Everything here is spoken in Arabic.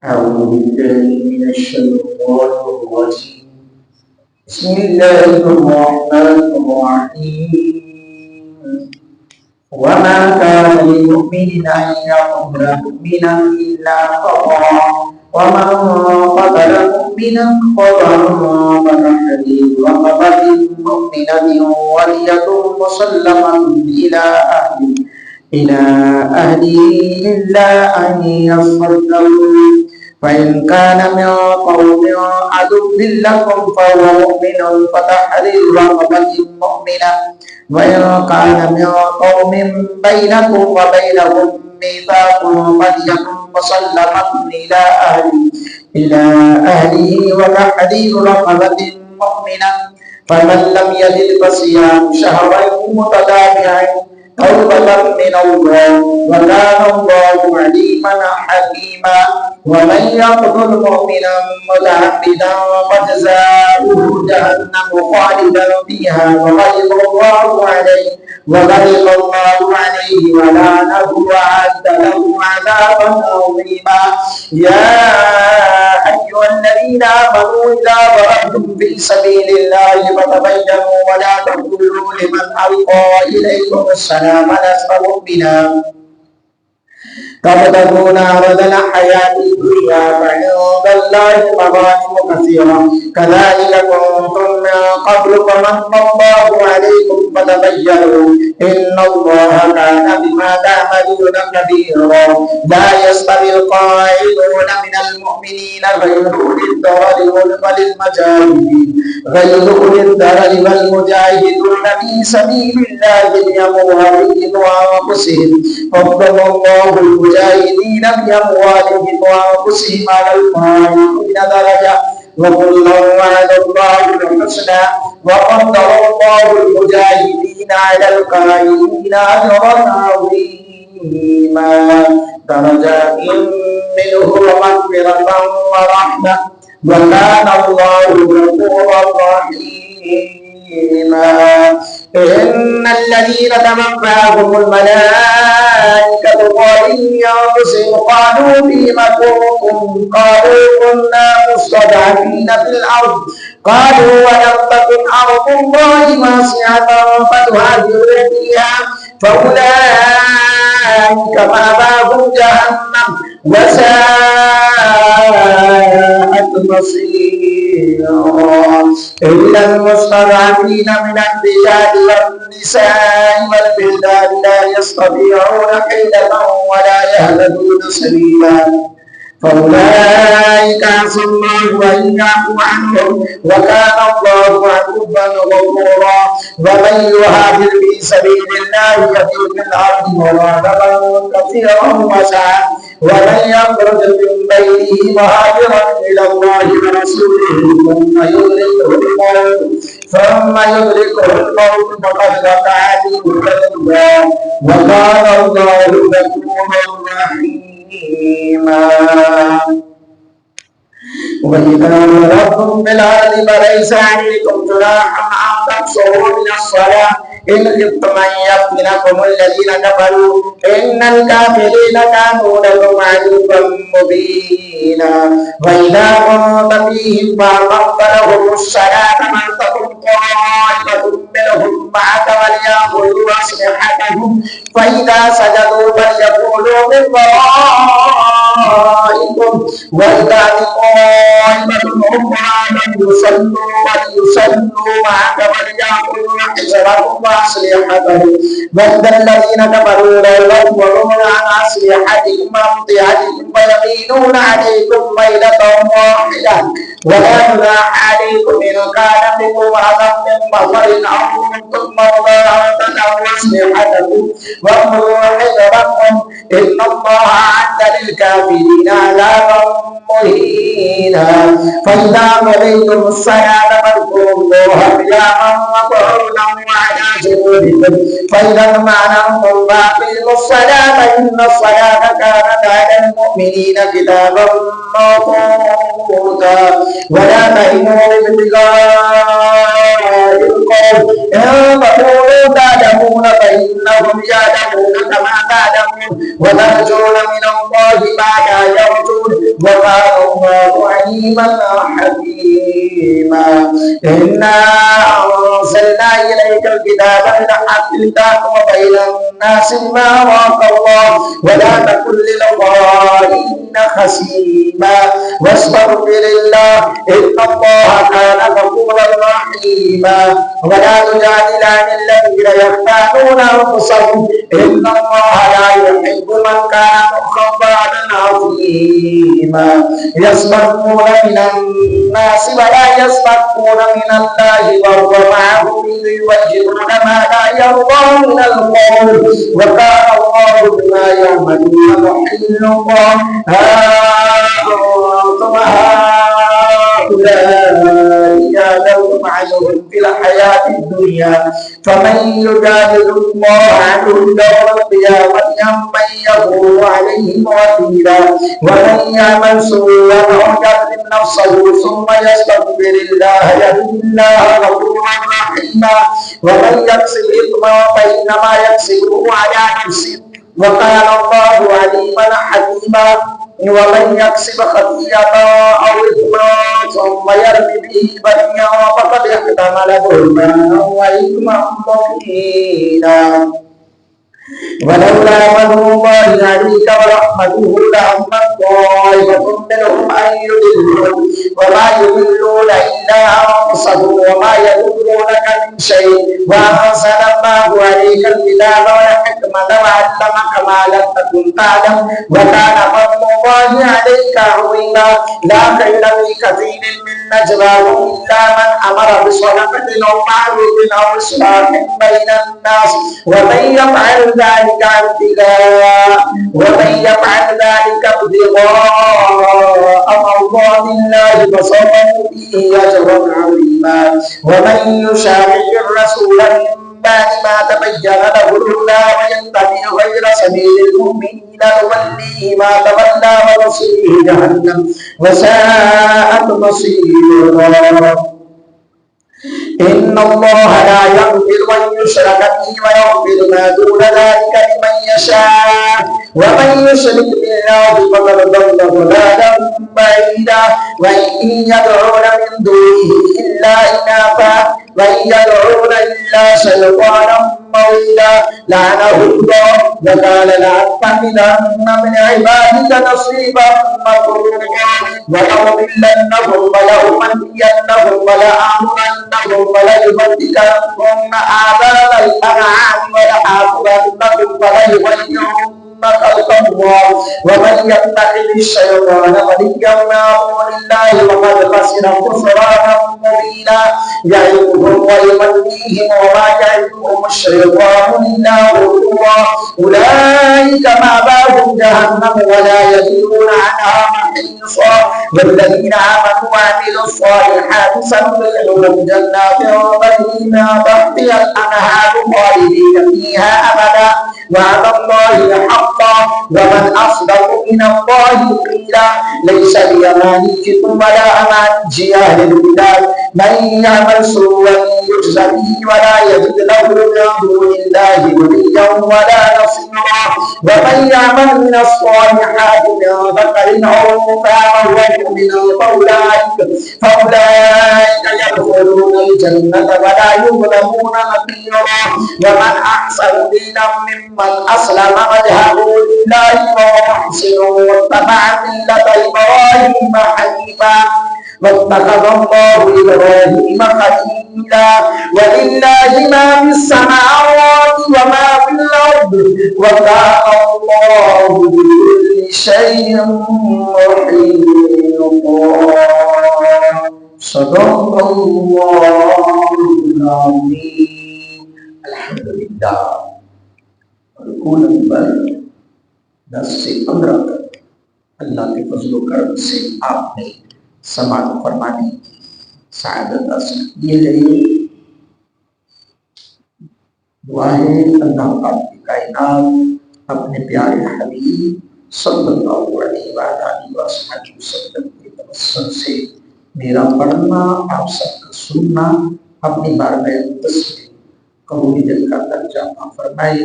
أعوذ بالله من الشيطان الرجيم. بسم الله الرحمن الرحيم. وما كان لمؤمن أن يقتل مؤمنا إلا خطأ ومن قتل مؤمنا خطأ فتحرير رقبة مؤمنة ودية مسلمة إلى أهله إلا أن يصدقوا فإن كان من قوم عدو لكم فهو مؤمن فتحرير رقبة مؤمنة وإن كان من قوم بينكم وبينهم ميثاق فدية مسلمة إلى أهله وتحرير رقبة مؤمنة فمن لم يجد فصيام شهرين متتابعين توبة من الله وكان الله عليما حكيما. ومن يقتل مؤمنا متعمدا فجزاؤه جهنم خالدا فيها وغضب الله عليه ولعنه وأعد له عذابا عظيما. يا أيها الذين آمنوا إذا ضربتم في سبيل الله فتبينوا ولا تقولوا لمن ألقى إليكم السلام لست مؤمنا تبتغون عرض الحياة الدنيا فعند الله مغانم كثيرة كذلك كنتم من قبل فمن الله عليكم فتبينوا إن الله كان بما تعملون خبيرا. لا يستوي القاعدون من المؤمنين غير أولي الضرر والمجاهدون في سبيل الله بأموالهم وأنفسهم فضل الله المجاهدين بأموالهم وأنفسهم على القائمين درجة وكلا وعد الله الحسنى وفضل الله المجاهدين على القائمين أجرا عظيما درجات منه ومغفرة ورحمة وكان الله غفورا رحيما. إن الذين توفاهم الملائكة ظالمي أنفسهم قالوا فيم كنتم قالوا كنا مستضعفين في الأرض قالوا ولم تكن أرض الله واسعة فتهاجروا فيها فأولئك مأواهم جهنم وساءت مصيرا. إلا المستضعفين من الرجال والنساء والولدان لا يستطيعون حيلة ولا يهتدون سبيلا فأولئك عسى الله أن يعفو عنهم وكان الله عفوا غفورا. ومن يهاجر في سبيل الله يجد في الأرض مراغما كثيرا وسعة ومن يخرج من بيته مهاجرا إلى الله ورسوله ثم يدركه الموت فقد وقع أجره وكان الله غفورا رحيما. وإذا ضربتم بالأرض فليس عليكم جناح أن تقصروا من الصلاة إن خفتم أن يفتنكم الذين كفروا إن الكافرين كانوا لكم عدوا مبينا. وإذا كنت فيهم فأقمت لهم الصلاة فلتكن طائفة منهم معك وليأخذوا أسلحتهم فإذا سجدوا فليكونوا من ورائكم ولتأت طائفة أخرى لم يصلوا وليصلوا معك وليأخذوا حذرهم وأسلحتهم ود الذين كفروا لو يكفرون عن أسلحتهم وأمتعتهم ويميلون عليكم ميلة واحدة ولا جناح عليكم إن كان بكم أذى من مطر أو كنتم مرضى أو تدعوا أسلحتكم وخذوا حذركم إن الله أعد للكافرين عذابا مهينا. فإذا قضيتم الصلاة فاذكروا الله قياما وقعودا وعلى جنوبكم فإذا اطمأننتم فأقيموا الصلاة إن الصلاة كانت على المؤمنين كتابا موقوتا. ولا تهنوا بابتغاء القوم إن تكونوا تعلمون فإنهم يعلمون كما تعلمون وترجون من الله ما لا يرجون وما الله عليما حكيما إنا أنزلنا إليك الكتاب بالحق لتحكم بين الناس بما أراك الله ولا تكن للظالمين خصيما واستغفر الله إن الله كان غفورا رحيما ولا تجادل عن الذين يختانون أنفسهم إن الله لا يحب من كان مختالا عظيما يسبقون من الناس ولا يسبقون من الله وهو معهم إذ يوجهون ما لا يرضى من القول وكان الله بما يعملون محيطا أنتم هؤلاء جادلتم عنهم في الحياة الدنيا فمن يجادل الله عنهم يوم القيامة من يكون عليهم وكيلا ومن يعمل سوءا أو يظلم نفسه ثم يستغفر الله يجد الله غفورا رحيما ومن يكسب إثما فإنما يكسبه على نفسه وكان الله عليما حكيما ومن يكسب خطيئة أو إثما ثم يرمي به بريئا فقد احتمل ظلما وإثما مبينا ولولا فضل الله عليك ورحمته لهم طائفة منهم أن يضلوا وما يضلون إلا أنفسهم وما يضرونك من شيء وأنزل الله عليك الكتاب والحكمة وعلمك ما لم تكن تعلم وكان فضل الله عليك عظيما لا خير في كثير من نجواهم إلا من أمر بصدقة أو معروف أو إصلاح بين الناس ومن يفعل ذلك ابتغاء مرضات الله فسوف نؤتيه أجرا عظيما ومن يشاقق الرسول من بعد ما تبين له الهدى ويتبع غير سبيل المؤمنين نوليه ما تولى ونصليه جهنم وساءت مصيرا إن الله لا يغفر أن يشرك به ويغفر ما دون ذلك لمن يشاء ومن يشرك بالله فقد ضل ضلالا بعيدا وإن يدعون من دونه إلا إناثا وإن يدعون إلا شيطانا مريدا لعنه الله وقال لأتخذن من عبادك نصيبا مفروضا ولأضلنهم ولأمنينهم ولآمرنهم وليبدلنهم آذان الأنعام ولآمرنهم فليغيرن خلق الله ومن يتخذ الشيطان وليا من دون الله فقد خسر خسرانا مبينا يعظهم ويمنيهم وما يعظهم الشيطان إلا غرورا أولئك مأواهم جهنم ولا يزيدون عنها محيصا والذين آمنوا وعملوا الصالحات سندخلهم جنات تجري من تحتها الأنهار خالدين فيها أبدا وعد الله حقا ومن أصدق من الله قيلا ليس بأمانيكم ولا أماني أهل البلاد من يعمل سوءا يجز به ولا يجد له من دون الله وليا ولا نصيرا ومن يعمل من الصالحات من ذكر أو أنثى وهو مؤمن فأولئك يدخلون الجنة ولا يظلمون نقيرا ومن أحسن دينا ممن أسلم وجهه لله وهو محسن واتبع ملة إبراهيم حنيفا واتخذ الله إبراهيم خليلا ولله ما في السماوات وما في الأرض وكان الله بكل شيء محيطا صدق الله العظيم الحمد لله रकूल नंबर 10 से 15 तक अल्लाह के फजल करम से आपने समाप्त फरमानी सादत हासिल की है। दुआ है अल्लाह पाक की कायनात अपने प्यारे हबीब सल्लल्लाहु अलैहि वसल्लम के तवस्सुल से मेरा पढ़ना आप सबका सुनना अपनी बारगाह मुक़द्दस में कबूलियत का दर्जा फरमाए।